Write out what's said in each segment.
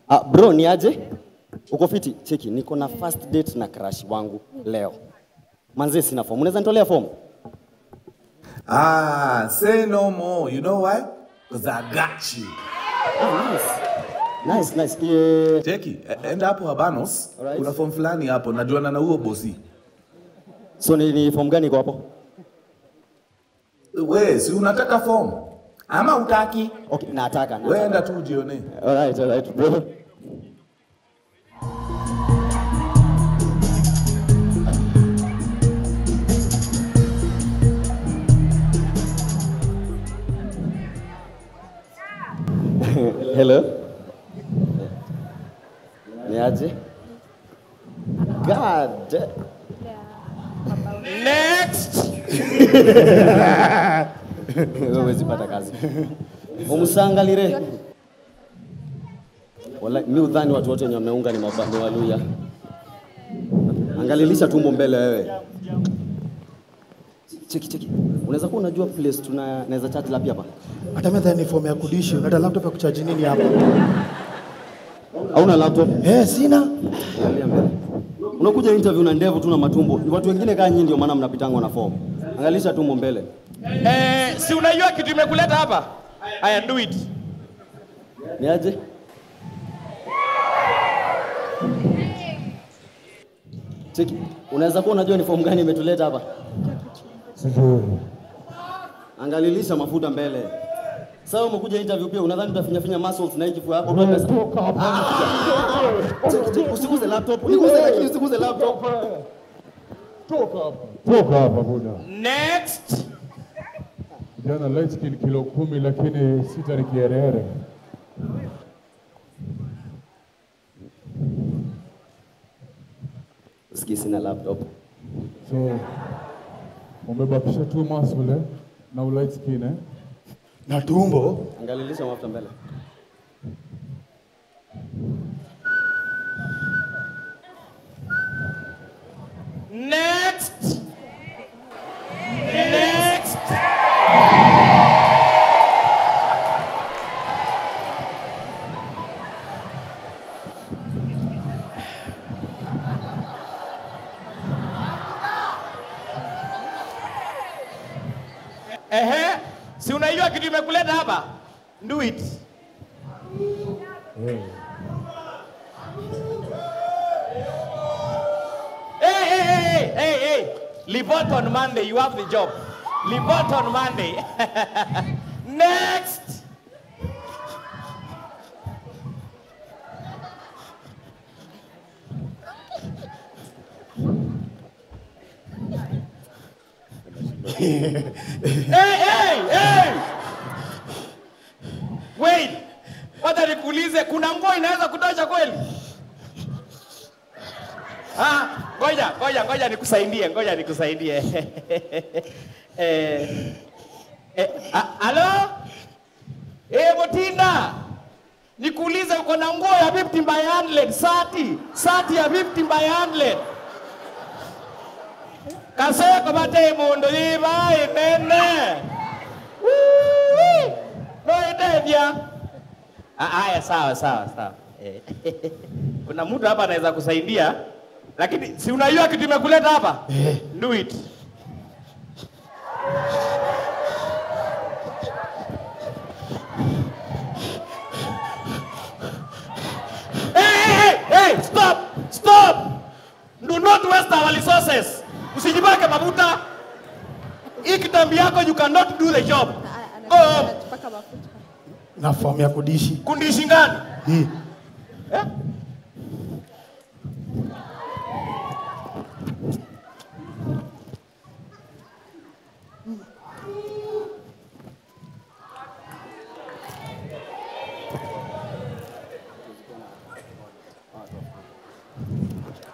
Bro, ni aje? Uko fiti? Cheki, niko na first date na crush wangu leo. Manze sina form. Unaweza nitolea form? Say no more. You know why? Because I got you. Nice. Cheki, enda hapo Habanos. Alright. Kuna form fulani hapo. Najuana na huo bosi. So ni form gani iko hapo? We, si unataka form? Ama utaki? Okay, nataka. We enda tu ujione. Alright, bro. Hello? Ni aje? God. Next. Wewe zipata kazi. Umusangalire. Wala mimi udhani watu wote wenye wameunga ni Waluya. Angalilisha tumbo mbele wewe. Cheki. Unaweza kuwa unajua place tunaweza chat lapi hapa? Hata mimi ni form ya kudishi, unataka laptop ya kuchaji nini hapa? Hauna laptop? Sina. Angalia mbele. Unakuja interview na ndevu tu na matumbo. Watu wengine kama nyinyi ndio maana mnapitangwa na form. Angalisha tumbo mbele. Si unajua kitu imekuleta hapa? Aya, do it. Ni aje? Cheki, unaweza kuwa unajua ni form gani imetuleta hapa? Sijui. Angalilisha mafuta mbele. Sasa umekuja interview pia unadhani utafinya muscles na hii kifua yako ndio pesa. Usiguze laptop. Uniguze lakini usiguze laptop. Toka hapa buda. Next. Jana light skin kilo 10 lakini sita ni kierere. Sikisi na laptop. So umebakisha tu muscle na light skin Na tumbo. Angalilisha mafuta mbele. Next. Si unajua kitu imekuleta hapa? Do it. Hey. Report on Monday. You have the job. Report on Monday. Next. Hey. Wait. Wacha nikuulize, kuna nguo inaweza kutosha kweli? Ngoja nikusaidie. Halo? Motinda. Nikuulize uko na nguo ya 50 by 100, 30 ya 50 by 100. Kaseko bate mondo yiba imene. No idea. Haya sawa. Kuna mtu hapa anaweza kusaidia. Lakini si unajua kitu imekuleta hapa? Do it. Hey, stop. Do not waste our resources. Usijibake mabuta. Hii kitambi yako you cannot do the job. Go home. Na form ya kudishi. Kundishi ngani?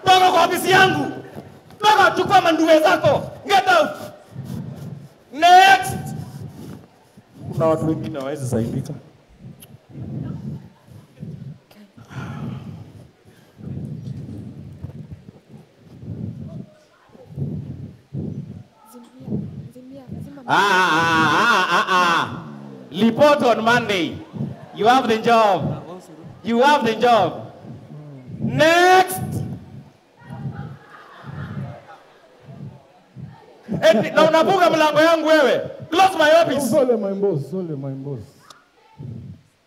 Toka kwa ofisi yangu. Toka chukua manduwe zako. Get out. Next. Kuna watu wengine hawawezi saidika. Report on Monday. You have the job. You have the job. Next. Na unafunga mlango yangu wewe. Close my office. Sole my boss, sole my boss.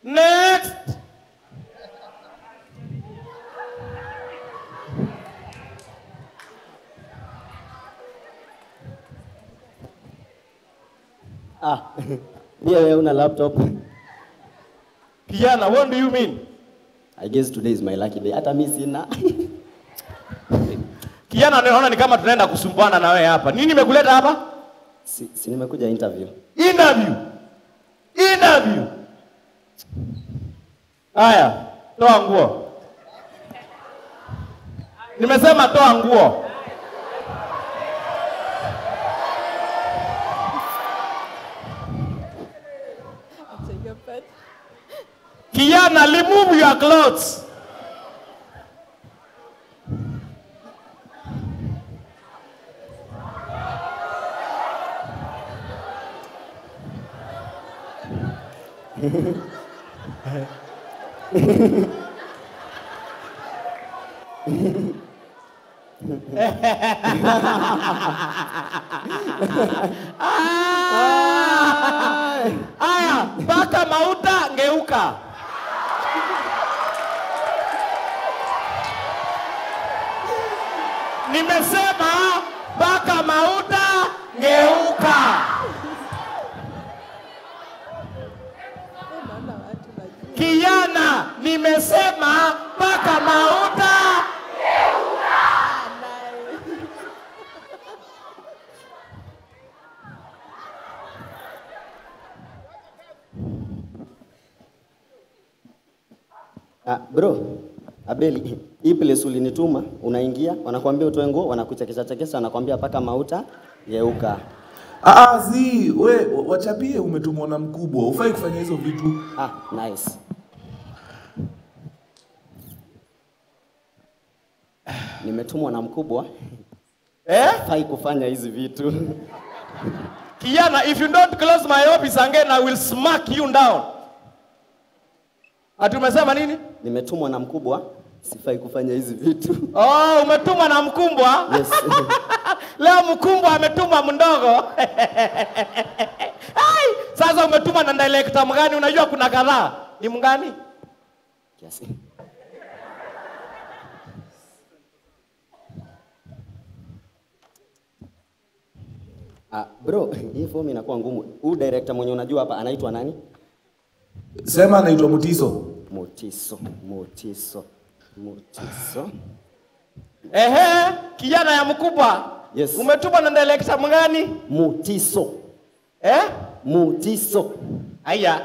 Next. Pia wewe una laptop. Kijana, what do you mean? I guess today is my lucky day. Hata mimi sina. Kijana, naona ni kama tunaenda kusumbuana na wewe hapa. Nini nimekuleta hapa? Si nimekuja interview. Interview. Haya, toa nguo. Nimesema toa nguo. Kijana, remove your clothes. Aya, baka mauta ngeuka. Nimesema baka mauta ngeuka. Kijana, nimesema baka mauta ngeuka. Bro, Abeli, hii place ulinituma, unaingia, wanakuambia utoe nguo, wanakuchekesha, wanakuambia paka mauta geuka. Zi, we wachapie, umetumwa na mkubwa. Ufai kufanya hizo vitu. Nice. Nimetumwa na mkubwa. Ufai kufanya hizi vitu. Kijana, if you don't close my office again, I will smack you down. Atumesema nini? Nimetumwa na mkubwa, sifai kufanya hizi vitu. Oh, umetumwa na mkubwa? Yes. Leo mkubwa ametumwa mdogo. Sasa umetumwa na director mgani? Unajua kuna kadhaa. Ni mgani? Kiasi. Bro, hii form inakuwa ngumu. Huyu director mwenye unajua hapa anaitwa nani? Sema anaitwa Mutiso. Mutiso. Kijana ya mkubwa. Yes. Umetumwa na director mgani? Mutiso. Mutiso. Aya.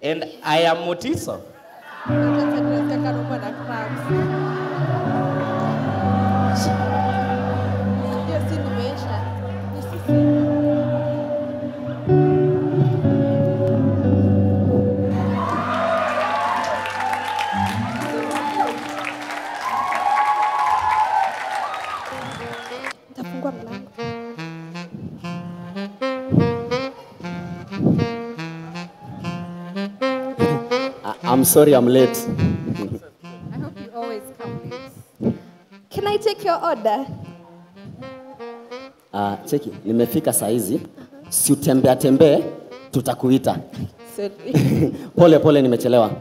And I am Mutiso. I'm sorry I'm late. I hope you always come late. Can I take your order? Cheki, nimefika saa hizi. Si utembea tutakuita. Sorry. Pole nimechelewa.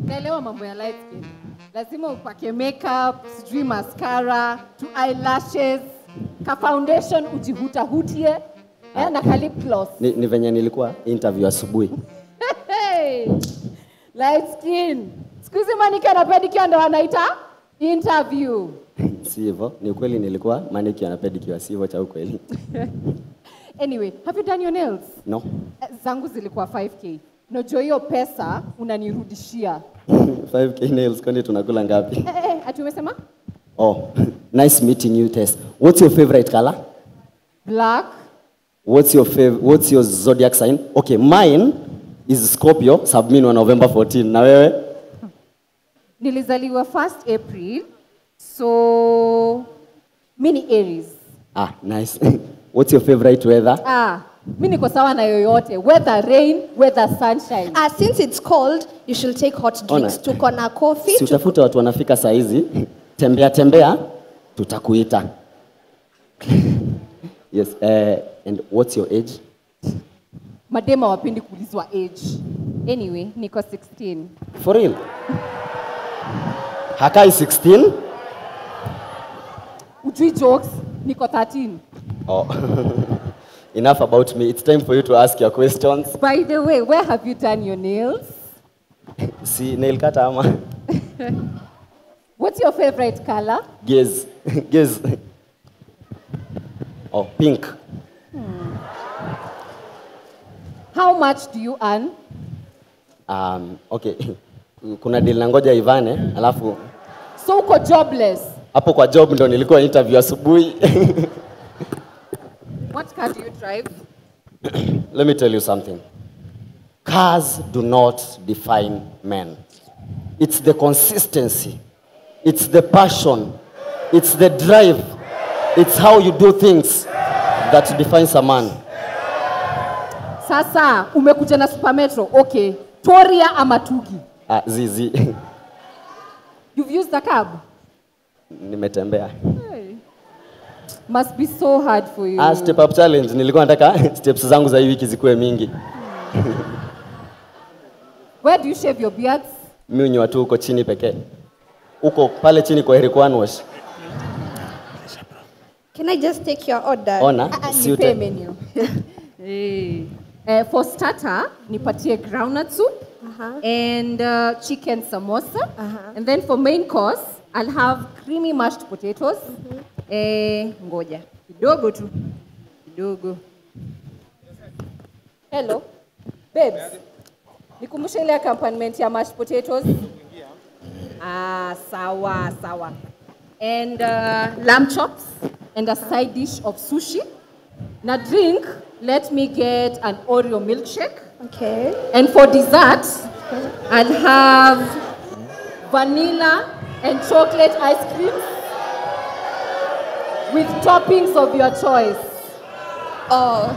Naelewa mambo ya light skin. Lazima upake makeup, sijui mascara, to eyelashes, ka foundation ujihutie, na ka lip gloss. Ni venye nilikuwa interview asubuhi. Light skin. Siku hizi manicure na pedicure ndo wanaita interview. Si hivyo, ni ukweli nilikuwa manicure na pedicure, si hivyo cha ukweli. Anyway, have you done your nails? No. Zangu zilikuwa 5K. Najua hiyo pesa unanirudishia. 5K nails, kwani tunakula ngapi? Ati umesema? Oh, nice meeting you, Tess. What's your favorite color? Black. What's your zodiac sign? Okay, mine is Scorpio, submit on November 14. Na wewe? Nilizaliwa 1st April. So mini Aries. Nice. What's your favorite weather? mi niko sawa na yoyote, whether rain, whether sunshine. Since it's cold, you should take hot drinks. Ona. Tuko na coffee. Si utafute watu wanafika saa hizi, tembea tembea, tutakuita. Yes, and what's your age? Madema wapendi kuulizwa age. Anyway, niko 16. For real? Hakai 16? Ujui jokes, niko 13. Oh. Enough about me. It's time for you to ask your questions. By the way, where have you done your nails? Si nail cutter ama? What's your favorite color? Gaze. Gaze. Oh, pink. How much do you earn? Okay. Kuna deal nangoja ivane, alafu So uko jobless. hapo kwa job ndo nilikuwa interview asubuhi. What car do you drive? Let me tell you something. Cars do not define men. It's the consistency. It's the passion. It's the drive. It's how you do things that defines a man. Sasa umekuja na Super Metro. Okay. Toria ama Tugi? Zizi. You've used the cab? Nimetembea. Must be so hard for you. Step up challenge. Nilikuwa nataka steps zangu za hii wiki zikuwe mingi. Where do you shave your beards? Mimi unyoa tu uko chini pekee. Uko pale chini kwa Eric One Wash. Can I just take your order? Ona, si Nipe ute. menu. For starter, nipatie groundnut soup and chicken samosa. And then for main course, I'll have creamy mashed potatoes. Ngoja. Kidogo tu. Kidogo. Hello. Babes. Nikumbushe ile accompaniment ya mashed potatoes. Sawa, sawa. And lamb chops and a side dish of sushi. Na drink, let me get an Oreo milkshake. Okay. And for dessert, I'll have vanilla and chocolate ice cream with toppings of your choice. Oh.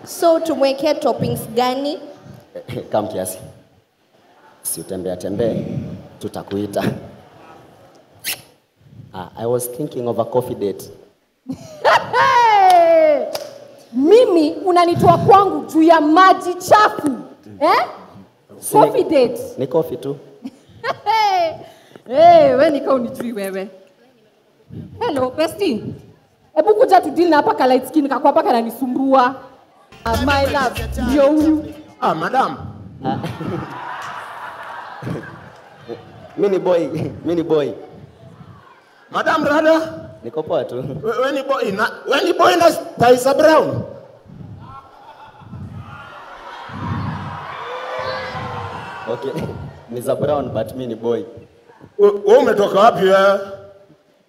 So tumwekee toppings gani? Kam kiasi. Si utembea tembee, tutakuita. I was thinking of a coffee date. Hey! Mimi unanitoa kwangu juu ya maji chafu. Coffee date. Ni coffee tu. Wewe nika unijui wewe. Hello, bestie. Hebu kuja tu deal na hapa ka light skin kako hapa kananisumbua. My love, ndio huyu. Madam. Mini boy. Madam Rada. Niko poa tu. When boy na Taisa Brown. Okay. Ni za brown but mini boy. Wewe umetoka wapi wewe?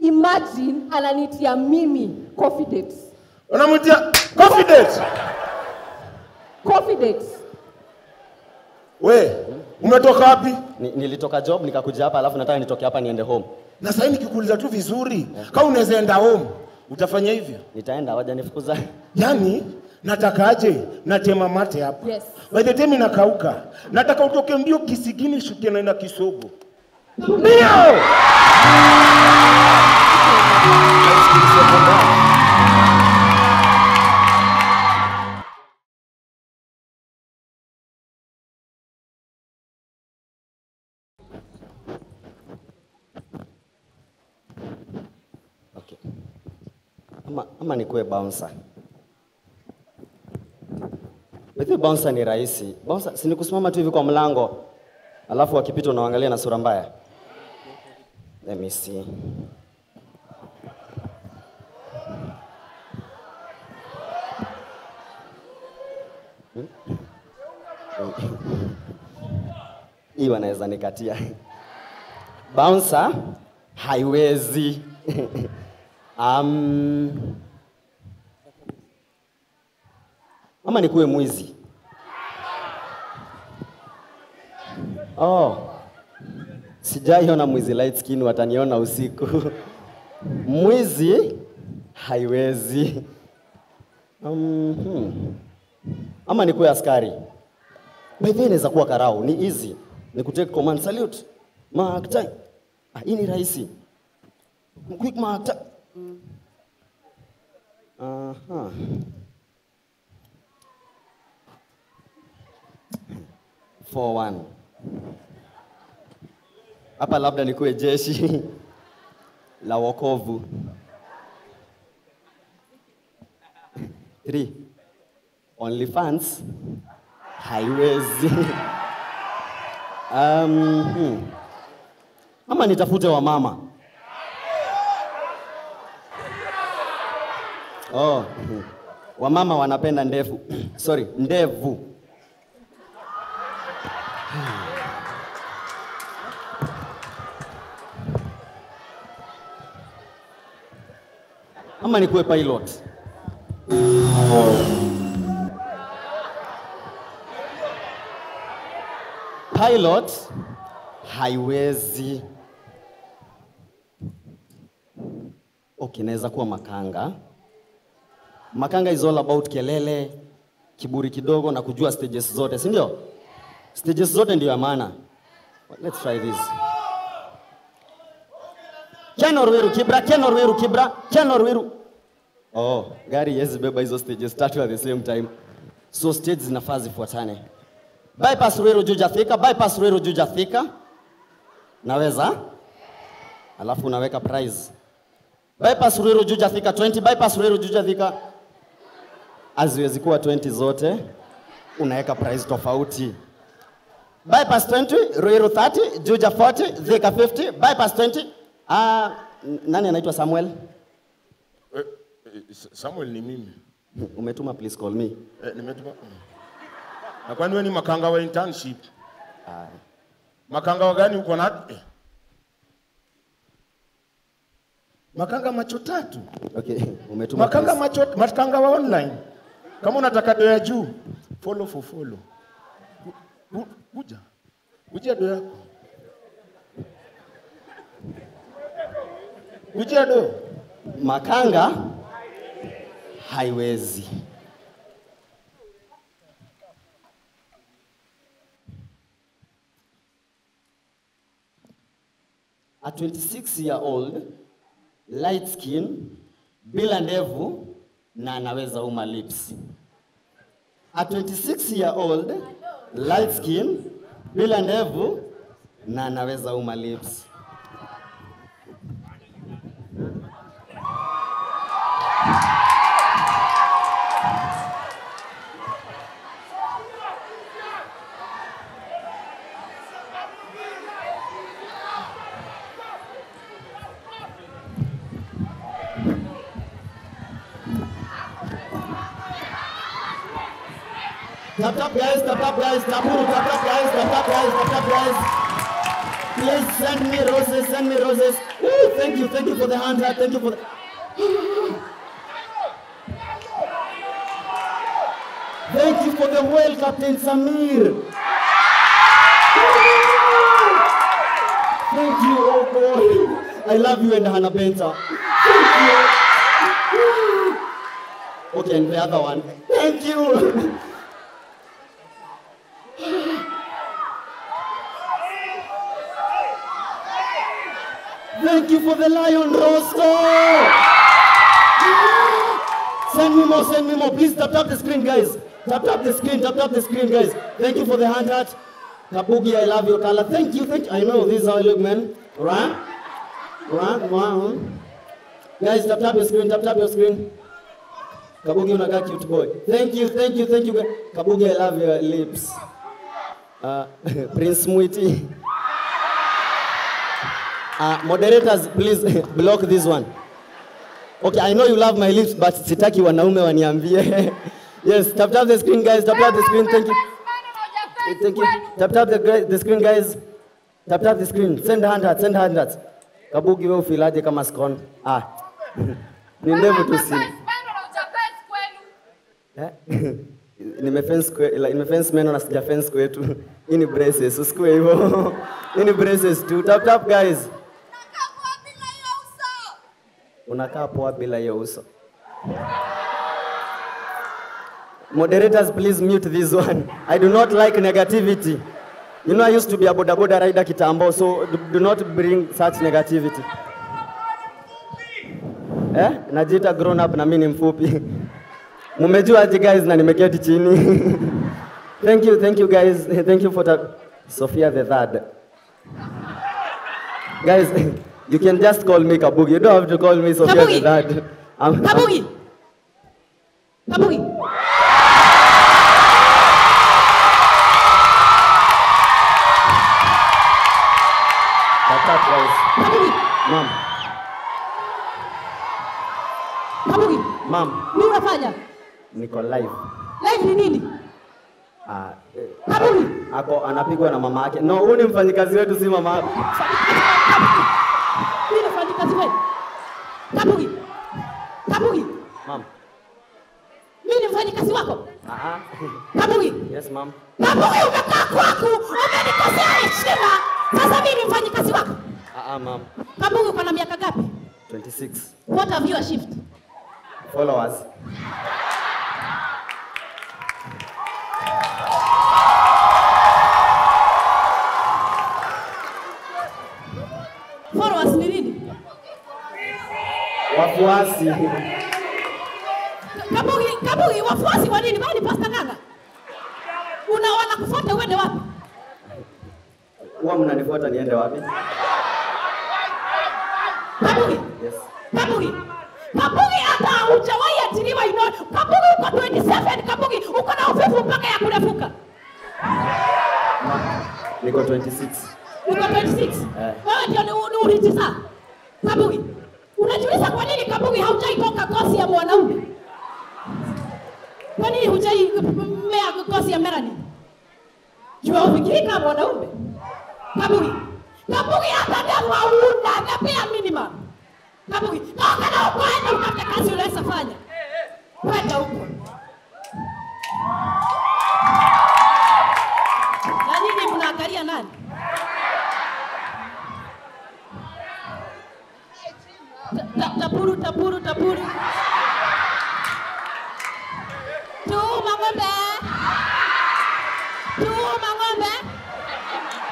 Imagine ananitia mimi coffee date. Unamtia coffee date? Coffee date. We, umetoka wapi? Nilitoka job nikakuja hapa alafu nataka nitoke hapa niende home. Na sasa nikikuuliza tu vizuri, kama unaweza enda home, utafanya hivyo? Nitaenda waje nifukuza. Yaani nataka aje natema mate hapa. Yes. By the time inakauka, nataka utoke mbio kisigini shuke na kisogo. Mbio! Okay. Ama nikuwe bouncer. Wewe bouncer ni rahisi. Bouncer si ni kusimama tu hivi kwa mlango. Alafu wakipita unaangalia na sura mbaya. Let me see. Hii wanaweza nikatia. Bouncer haiwezi. Ama nikuwe mwizi. Sijaiona mwizi light skin, wataniona usiku. Mwizi haiwezi. Ama nikuwe askari. By the way inaweza kuwa karao, ni easy. Ni kutake command salute. Makta. Hii ni rahisi. Quick makta. Aha. For one. Hapa labda nikuwe jeshi la wokovu. 3. OnlyFans haiwezi. Ama nitafute wa mama. Oh. Wamama wanapenda ndevu. Sorry, ndevu. Ama nikuwe pilot. Pilot haiwezi. Okay, naweza kuwa makanga. Makanga is all about kelele, kiburi kidogo na kujua stages zote, si ndio? Stages zote ndio ya maana. Let's try this. Kenorweru Kibra, Kenorweru Kibra, Kenorweru. Oh, gari yes beba hizo stages tatu at the same time. So stages zinafaa zifuatane. Bypass Ruiru Juja Thika, bypass Ruiru Juja Thika. Naweza? Alafu unaweka prize. Bypass Ruiru Juja Thika 20, bypass Ruiru Juja Thika. Haziwezi kuwa 20 zote. Unaweka prize tofauti. Bypass 20, Ruiru 30, Juja 40, Thika 50, bypass 20. Nani anaitwa Samuel? Samuel ni mimi. Umetuma please call me. Nimetuma. Na kwani wewe ni makanga wa internship? Makanga wa gani uko na? Makanga macho tatu. Okay, umetuma. Makanga macho, makanga wa online. Kama unataka doya juu, follow for follow. Kuja. Kuja doya yako. Kuja do. Makanga haiwezi. A 26-year-old, light skin, bila ndevu na anaweza uma lips. A 26-year-old, light skin, bila ndevu na anaweza uma lips. Tap guys, Taburu, tap guys. Please send me roses. Ooh, thank you for the hand, thank you for the... Thank you for the well, Captain Samir. Thank you, oh boy. I love you and Hannah Benta. Thank you. Okay, and the other one. Thank you. Thank you for the lion roaster. Send me more. Please tap the screen, guys. Tap the screen, guys. Thank you for the hand heart. Kabugi, I love your color. Thank you. I know this is how I look, man. Right? Guys, tap your screen. Kabugi, unakaa cute boy. Thank you. Kabugi, I love your lips. Prince Mwiti. Moderators, please block this one. Okay, I know you love my lips, but sitaki wanaume waniambie. Yes, tap the screen, guys. Tap the screen. Thank you. Tap the screen, guys. Tap the screen. Send hand hearts. Kabugi, wewe ufilaje kama scone? Ni ndevu tu si. Nimefence meno na sijafence kwetu. Hii ni braces, usikue hivyo. Hii ni braces tu. Tap guys. Unakaa poa bila hiyo uso. Moderators, please mute this one. I do not like negativity. You know, I used to be a boda rider kitambo, so do not bring such negativity. Najita grown up na mimi ni mfupi. Mumejua aje guys na nimeketi chini. Thank you guys. Thank you for that. Sophia the third. Guys, you can just call me Kabugi. You don't have to call me Sophia the third. Kabugi. Kabugi. That's up, guys. Kabugi. Mom. Kabugi. Mom. Nini unafanya? Niko live. Live ni nini? Kabugi. Ako anapigwa na mama yake. No, huyu ni mfanyikazi wetu, si mama yake. Mimi ni mfanyikazi wetu. Kabugi. Kabugi. Mom. Mimi ni mfanyikazi wako? Kabugi. Yes, mom. Kabugi, umekaa kwako, umenikosea heshima. Sasa mimi ni mfanyikazi wako? Mom. Kabugi, uko na miaka ngapi? 26. What have you achieved? Followers. Followers ni nini? Wafuasi. Kabugi, wafuasi wa nini? Bali Pastor Nganga. Unaona kufuata uende wapi? Huwa mnanifuata niende wapi? Kabugi. Yes. Kabugi. Kabugi, hata hujawahi ajiriwa ino. Kabugi uko 27, Kabugi uko na upepo mpaka ya kurefuka. Niko 26. Uko 26? Wewe ndio ni ulijiza. Kabugi. Unajiuliza kwa nini Kabugi haujaitoka kosi ya mwanaume? Kwa nini hujaimea kosi ya Melanie? Jua ufikiri kama mwanaume. Kabugi. Kabugi, hata ndio hauna na pia minimum. Kabugi, kana ukwenda ukapata kazi unaweza fanya. Kwenda huko. Na nini mnaangalia nani? Tapuru.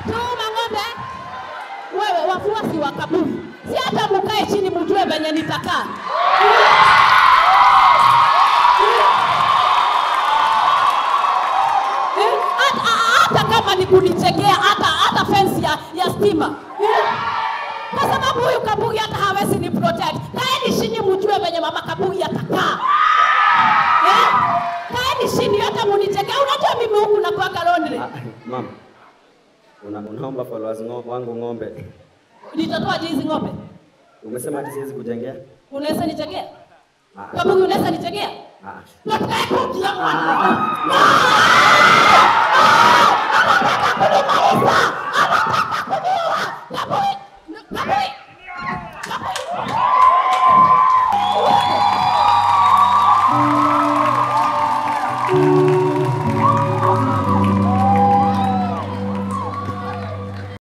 Tuma ng'ombe. Wewe wafuasi wa Kabugi, si hata mkae chini mjue venye nitakaa. Hata kama ni kunichekea, hata fence ya stima. Kwa sababu huyu Kabugi hata hawezi ni protect. Kaeni chini mjue venye mama Kabugi atakaa. Kaeni chini hata munichekea. Unajua mimi huku nakuanga lonely. Mama. Unaomba followers wangu ng'ombe. Nitatoa hizi ng'ombe. Umesema ati siwezi kujengea? Unaweza nichekea? Kabugi, unaweza nichekea? Nataka kukia mwana. Kabugi.